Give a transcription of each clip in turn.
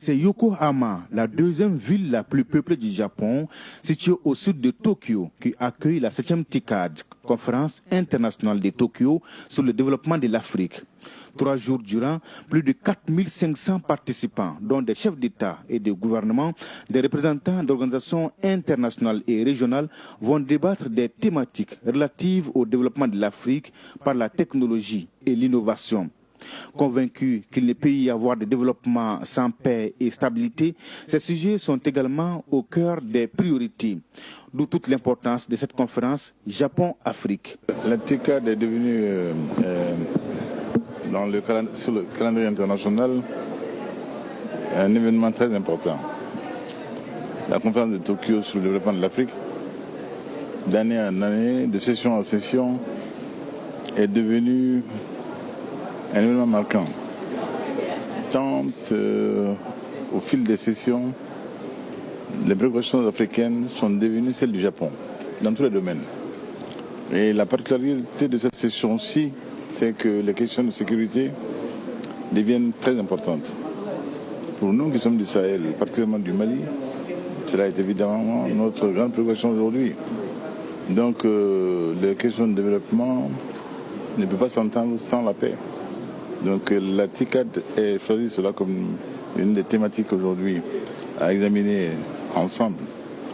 C'est Yokohama, la deuxième ville la plus peuplée du Japon, située au sud de Tokyo, qui accueille la 7e TICAD, conférence internationale de Tokyo sur le développement de l'Afrique. 3 jours durant, plus de 4500 participants, dont des chefs d'État et de gouvernement, des représentants d'organisations internationales et régionales, vont débattre des thématiques relatives au développement de l'Afrique par la technologie et l'innovation. Convaincus qu'il ne peut y avoir de développement sans paix et stabilité, ces sujets sont également au cœur des priorités. D'où toute l'importance de cette conférence Japon-Afrique. La TICAD est devenue, sur le calendrier international, un événement très important. La conférence de Tokyo sur le développement de l'Afrique, d'année en année, de session en session, est devenue un événement marquant. Tant au fil des sessions, les préoccupations africaines sont devenues celles du Japon, dans tous les domaines. Et la particularité de cette session-ci, c'est que les questions de sécurité deviennent très importantes. Pour nous qui sommes du Sahel, particulièrement du Mali, cela est évidemment notre grande préoccupation aujourd'hui. Donc les questions de développement ne peuvent pas s'entendre sans la paix. Donc la TICAD a choisi cela comme une des thématiques aujourd'hui à examiner ensemble,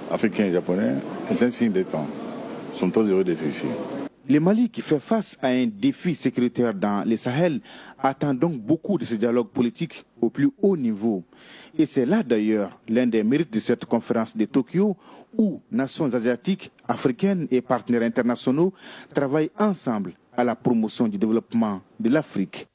Africains et Japonais, est un signe des temps. Ils sont très heureux d'être ici. Le Mali, qui fait face à un défi sécuritaire dans le Sahel, attend donc beaucoup de ce dialogue politique au plus haut niveau. Et c'est là d'ailleurs l'un des mérites de cette conférence de Tokyo où nations asiatiques, africaines et partenaires internationaux travaillent ensemble à la promotion du développement de l'Afrique.